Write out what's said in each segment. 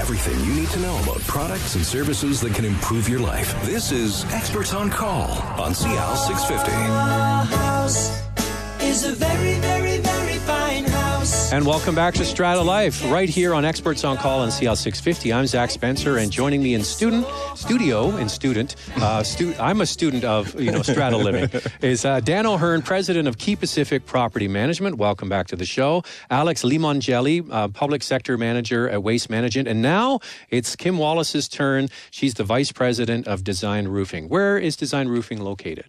everything you need to know about products and services that can improve your life. This is Experts on Call on CL 650. Our house is a very, very, very fine house. And welcome back to StrataLife, right here on Experts on Call on CL 650. I'm Zach Spencer, and joining me in I'm a student of Strata Living, is Dan O'Hearn, president of Key Pacific Property Management. Welcome back to the show. Alex Limongelli, public sector manager at Waste Management. And now it's Kim Wallace's turn. She's the vice president of Design Roofing. Where is Design Roofing located?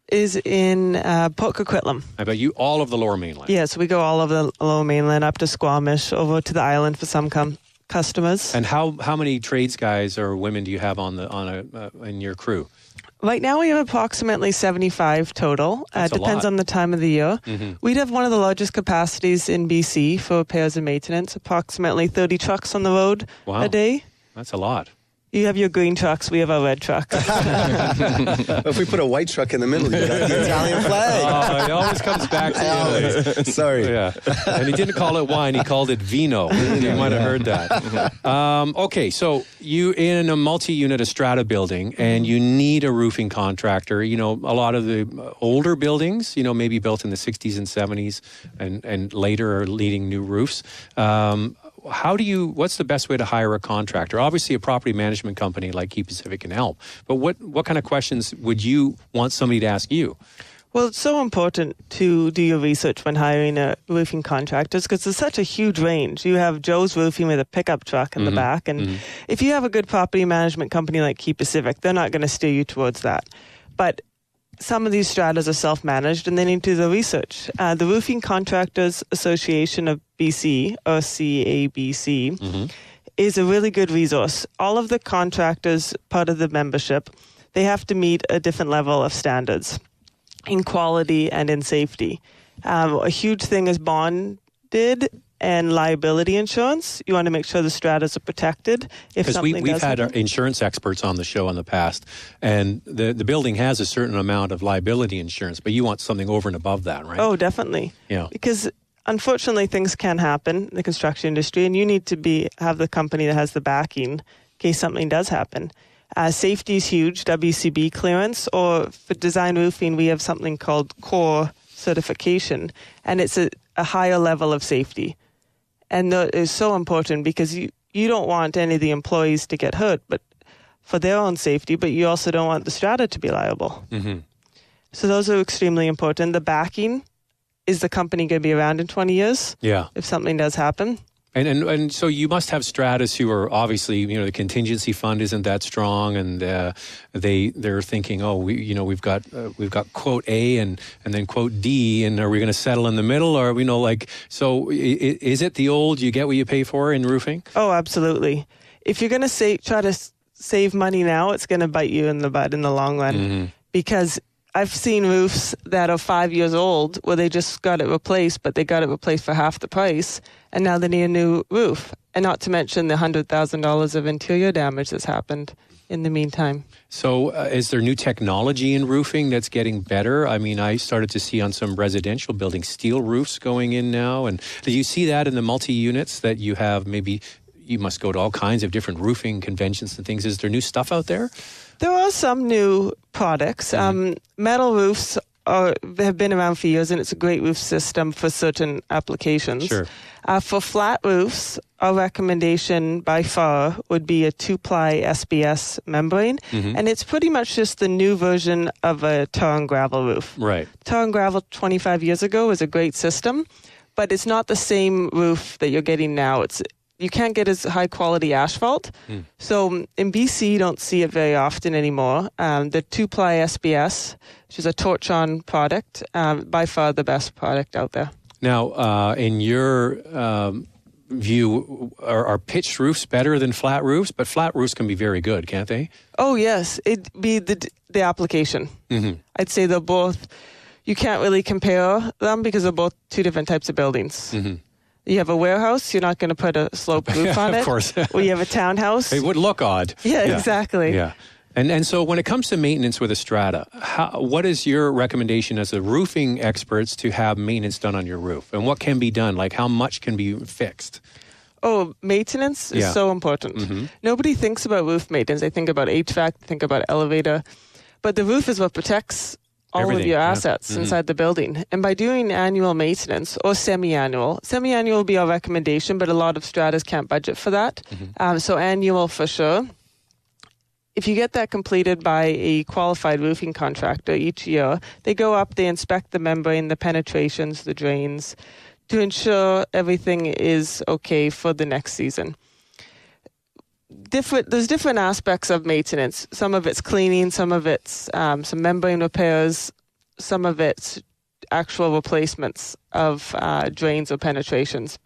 Is in Port Coquitlam. I bet you all of the Lower Mainland. Yes, we go all over the Lower Mainland, up to Squamish, over to the island for some customers. And how many trades guys or women do you have in your crew? Right now we have approximately 75 total. Depends on the time of the year. Mm-hmm. We'd have one of the largest capacities in BC for repairs and maintenance, approximately 30 trucks on the road a day. That's a lot. You have your green trucks, we have our red truck. If we put a white truck in the middle, you got the Italian flag. Oh, it always comes back to Italy. Sorry. Yeah. And he didn't call it wine, he called it vino. You might have heard that. Okay, so you in a multi-unit Strata building, and you need a roofing contractor. A lot of the older buildings, maybe built in the 60s and 70s and later are needing new roofs. What's the best way to hire a contractor? Obviously, a property management company like Key Pacific can help. But what kind of questions would you want somebody to ask you? Well, it's so important to do your research when hiring a roofing contractor because there's such a huge range. You have Joe's Roofing with a pickup truck in the back. And if you have a good property management company like Key Pacific, they're not going to steer you towards that. But some of these stratas are self-managed and they need to do the research. The Roofing Contractors Association of BC, or CABC, is a really good resource. All of the contractors, part of the membership, they have to meet a different level of standards in quality and in safety. A huge thing is bonded and liability insurance. You want to make sure the stratas are protected if something does happen. We've had our insurance experts on the show in the past, and the building has a certain amount of liability insurance, but you want something over and above that, right? Oh, definitely. Yeah. Because unfortunately, things can happen in the construction industry, and you need to have the company that has the backing in case something does happen. Safety is huge, WCB clearance, or for design roofing, we have something called core certification, and it's a higher level of safety. And that is so important because you don't want any of the employees to get hurt, but for their own safety, but you also don't want the strata to be liable. Mm-hmm. So those are extremely important. The backing, is the company going to be around in 20 years? Yeah. If something does happen? And so you must have stratas who are obviously, the contingency fund isn't that strong, and they're thinking, we've got quote A and then quote D, and are we going to settle in the middle, or so is it the old you get what you pay for in roofing? Oh, absolutely. If you're going to try to save money now, it's going to bite you in the butt in the long run, because I've seen roofs that are 5 years old where they just got it replaced, but they got it replaced for half the price, and now they need a new roof. And not to mention the $100,000 of interior damage that's happened in the meantime. So is there new technology in roofing that's getting better? I mean, I started to see on some residential buildings steel roofs going in now. And do you see that in the multi-units that you have? Maybe you must go to all kinds of different roofing conventions and things. Is there new stuff out there? There are some new products. Metal roofs have been around for years, and it's a great roof system for certain applications. Sure. For flat roofs, our recommendation by far would be a 2-ply SBS membrane, and it's pretty much just the new version of a tar and gravel roof. Right. Tar and gravel 25 years ago was a great system, but it's not the same roof that you're getting now. You can't get as high quality asphalt. So in BC, you don't see it very often anymore. The 2-ply SBS, which is a torch-on product, by far the best product out there. Now, in your view, are pitched roofs better than flat roofs? But flat roofs can be very good, can't they? Oh, yes. It'd be the application. I'd say they're both. You can't really compare them because they're both two different types of buildings. You have a warehouse, you're not going to put a sloped roof on it. Of course. Or you have a townhouse. It would look odd. Yeah, exactly. Yeah. And so when it comes to maintenance with a strata, what is your recommendation as a roofing experts to have maintenance done on your roof? And what can be done? Like how much can be fixed? Oh, maintenance is so important. Nobody thinks about roof maintenance. They think about HVAC, they think about elevator. But the roof is what protects all of your assets inside the building. And by doing annual maintenance or semi-annual will be our recommendation, but a lot of stratas can't budget for that. So annual for sure. If you get that completed by a qualified roofing contractor each year, they go up, they inspect the membrane, the penetrations, the drains, to ensure everything is okay for the next season. There's different aspects of maintenance. Some of it's cleaning, some of it's some membrane repairs, some of it's actual replacements of drains or penetrations.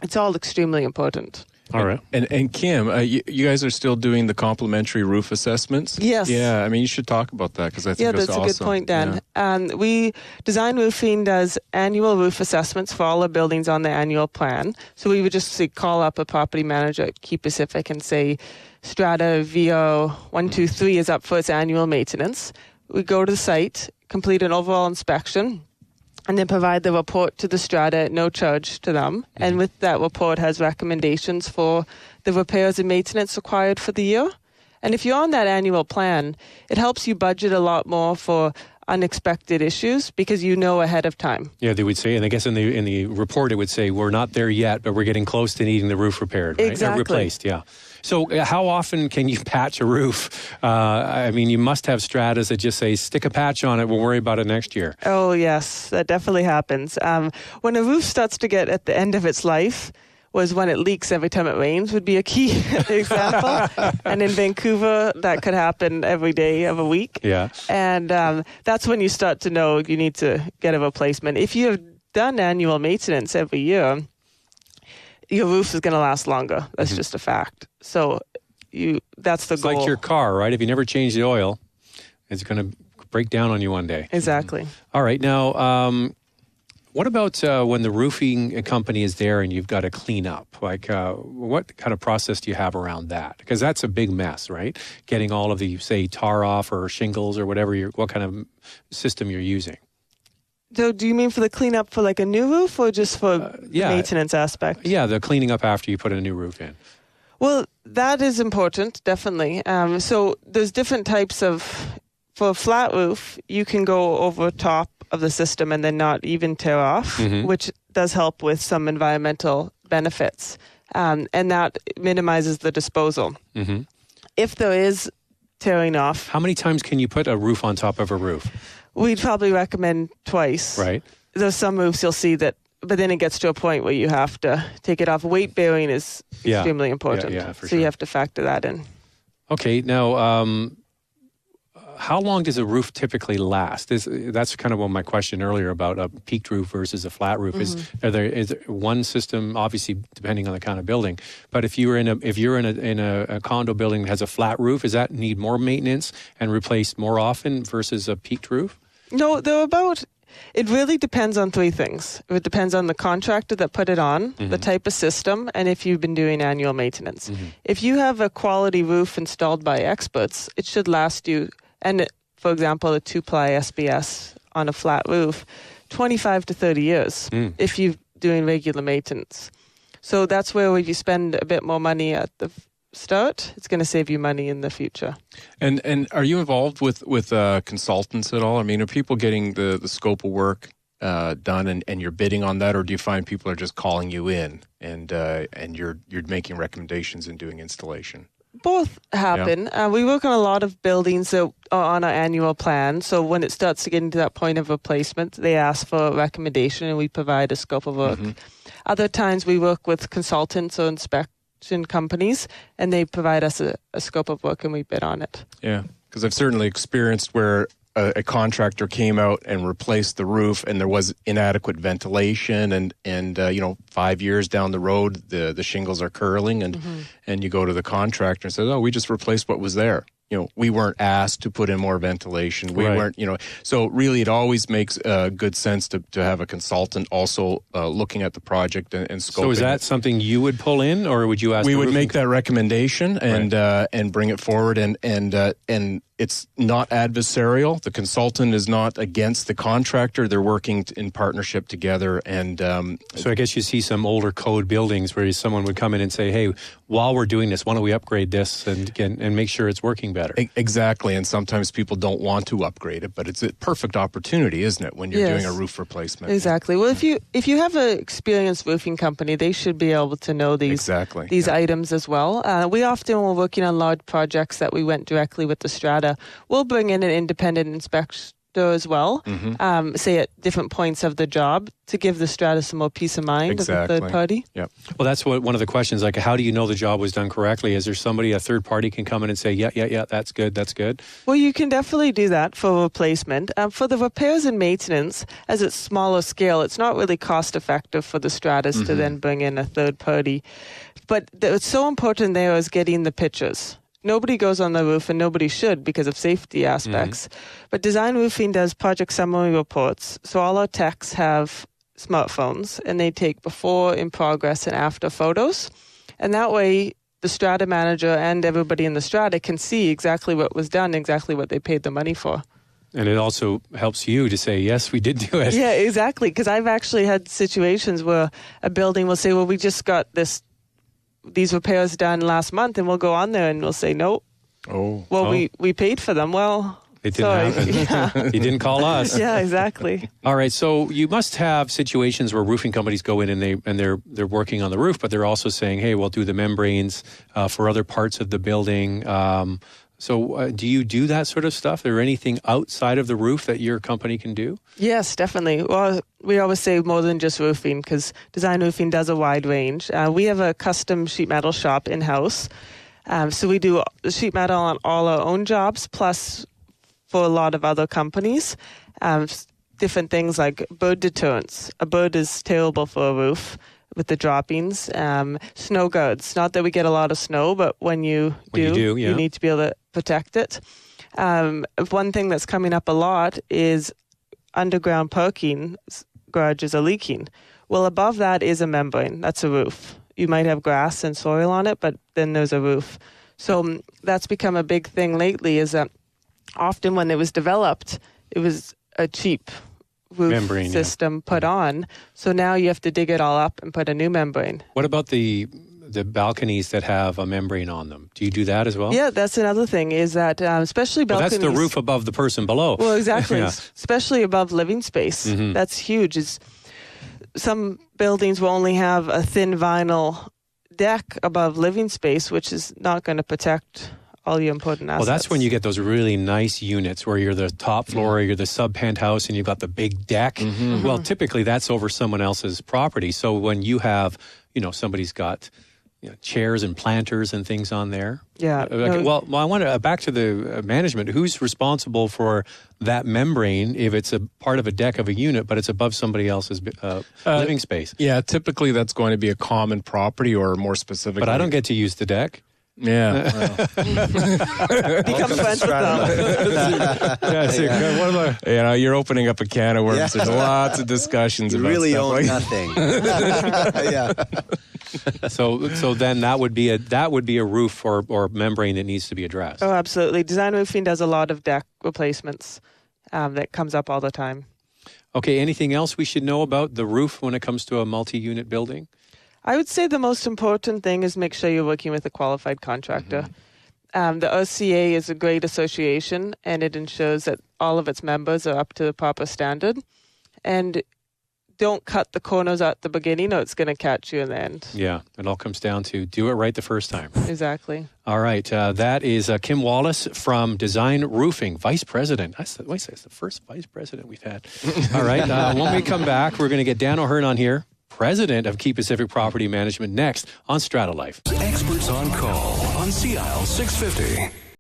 It's all extremely important. All right. And Kim, you guys are still doing the complimentary roof assessments? Yes. Yeah, I mean, you should talk about that because I think that's awesome. Yeah, that's a good point, Dan. We, Design Roofing does annual roof assessments for all the buildings on the annual plan. So we would just call up a property manager at Key Pacific and say, Strata VO 123 is up for its annual maintenance. We go to the site, complete an overall inspection, and then provide the report to the strata at no charge to them. And with that report has recommendations for the repairs and maintenance required for the year. And if you're on that annual plan, it helps you budget a lot more for unexpected issues because you know ahead of time. Yeah, they would say, and I guess in the report it would say, we're not there yet, but we're getting close to needing the roof repaired, right? Exactly. Replaced, yeah. So how often can you patch a roof? I mean, you must have stratas that just say, stick a patch on it, we'll worry about it next year. Oh, yes, that definitely happens. When a roof starts to get at the end of its life, was when it leaks every time it rains would be a key example. And in Vancouver, that could happen every day of a week. Yeah. And that's when you start to know you need to get a replacement. If you have done annual maintenance every year, your roof is going to last longer. That's just a fact. So that's the goal. It's like your car, right? If you never change the oil, it's going to break down on you one day. Exactly. All right. Now, what about when the roofing company is there and you've got to clean up? Like, what kind of process do you have around that? Because that's a big mess, right? Getting all of the, say, tar off or shingles or whatever, what kind of system you're using. So do you mean for the cleanup for like a new roof or just for the maintenance aspect? Yeah, the cleaning up after you put a new roof in. Well, that is important, definitely. So there's different types of, for a flat roof, you can go over top of the system and then not even tear off, which does help with some environmental benefits. And that minimizes the disposal. If there is tearing off. How many times can you put a roof on top of a roof? We'd probably recommend twice. Right. There's some roofs you'll see that, but then it gets to a point where you have to take it off. Weight bearing is extremely important. Yeah, for so sure. You have to factor that in. Okay. Now, how long does a roof typically last? That's kind of what my question earlier about a peaked roof versus a flat roof is. Is there one system, obviously depending on the kind of building, but if you're in a condo building that has a flat roof, does that need more maintenance and replaced more often versus a peaked roof? No, it really depends on three things. It depends on the contractor that put it on, the type of system, and if you've been doing annual maintenance. If you have a quality roof installed by experts, it should last you. And for example, a 2-ply SBS on a flat roof, 25 to 30 years if you're doing regular maintenance. So that's where if you spend a bit more money at the start, it's going to save you money in the future. And are you involved with consultants at all? I mean, are people getting the scope of work done and you're bidding on that, or do you find people are just calling you in and you're making recommendations and doing installation? Both happen. Yeah. We work on a lot of buildings that are on our annual plan. So when it starts to get into that point of replacement, they ask for a recommendation and we provide a scope of work. Other times we work with consultants or inspection companies and they provide us a scope of work and we bid on it. Yeah, because I've certainly experienced where a contractor came out and replaced the roof and there was inadequate ventilation and 5 years down the road the shingles are curling and you go to the contractor and says, oh, we just replaced what was there. we weren't asked to put in more ventilation. We Right. weren't, so really it always makes good sense to have a consultant also looking at the project and scoping. So is that it. something you would pull in, or would you ask? We the would roofing make that recommendation and bring it forward, and it's not adversarial. The consultant is not against the contractor. They're working in partnership together. And So I guess you see some older code buildings where someone would come in and say, "Hey, while we're doing this, why don't we upgrade this and make sure it's working better?" Exactly. And sometimes people don't want to upgrade it, but it's a perfect opportunity, isn't it, when you're doing a roof replacement? Exactly. Well, if you have an experienced roofing company, they should be able to know these items as well. We often, when we're working on large projects that we went directly with the Strata, we'll bring in an independent inspector as well, say at different points of the job, to give the Strata some more peace of mind as a third party. Yep. Well, that's one of the questions. Like, how do you know the job was done correctly? Is there somebody, a third party, can come in and say, yeah, that's good? Well, you can definitely do that for replacement. For the repairs and maintenance, as it's smaller scale, it's not really cost effective for the Stratas to then bring in a third party. But what's so important there is getting the pictures. Nobody goes on the roof, and nobody should because of safety aspects. But Design Roofing does project summary reports. So all our techs have smartphones, and they take before, in progress, and after photos. And that way, the Strata manager and everybody in the Strata can see exactly what was done, exactly what they paid the money for. And it also helps you to say, yes, we did do it. Yeah, exactly. Because I've actually had situations where a building will say, well, we just got these repairs done last month, and we'll go on there and we'll say, no. We paid for them. Well, it didn't happen. You didn't call us. Yeah, exactly. All right, so you must have situations where roofing companies go in and they're working on the roof, but they're also saying, hey, we'll do the membranes for other parts of the building. So do you do that sort of stuff? Is there anything outside of the roof that your company can do? Yes, definitely. Well, we always say more than just roofing, because Design Roofing does a wide range. We have a custom sheet metal shop in-house. So we do sheet metal on all our own jobs, plus for a lot of other companies. Different things like bird deterrents. A bird is terrible for a roof with the droppings. Snow guards. Not that we get a lot of snow, but when you do, you need to be able to protect it. One thing that's coming up a lot is underground parking garages are leaking. Well, above that is a membrane. That's a roof. You might have grass and soil on it, but then there's a roof. So that's become a big thing lately, is that often when it was developed, it was a cheap roof membrane system put on. So now you have to dig it all up and put a new membrane. What about the balconies that have a membrane on them? Do you do that as well? Yeah, that's another thing, is that especially balconies. Well, that's the roof above the person below. Well, exactly. Especially above living space. That's huge. Some buildings will only have a thin vinyl deck above living space, which is not going to protect all your important assets. Well, that's when you get those really nice units where you're the top floor, or you're the sub-penthouse, and you've got the big deck. Well, typically that's over someone else's property. So when you have, somebody's got chairs and planters and things on there. Yeah. Well, I want to back to the management. Who's responsible for that membrane if it's a part of a deck of a unit, but it's above somebody else's living space? Yeah, typically that's going to be a common property, or more specifically. But I don't get to use the deck. Yeah. Become friends with them. You're opening up a can of worms. Yeah. There's lots of discussions about really stuff own like nothing. Yeah. So then that would be a roof or membrane that needs to be addressed. Oh, absolutely. Design Roofing does a lot of deck replacements that comes up all the time. Okay, anything else we should know about the roof when it comes to a multi-unit building? I would say the most important thing is make sure you're working with a qualified contractor. The OCA is a great association, and it ensures that all of its members are up to the proper standard. And don't cut the corners at the beginning, or it's going to catch you in the end. Yeah, it all comes down to do it right the first time. Exactly. All right, that is Kim Wallace from Design Roofing, Vice President. That's the first Vice President we've had. All right, when we come back, we're going to get Dan O'Hearn on here, President of Key Pacific Property Management, next on StrataLife. Experts on Call on CIL 650.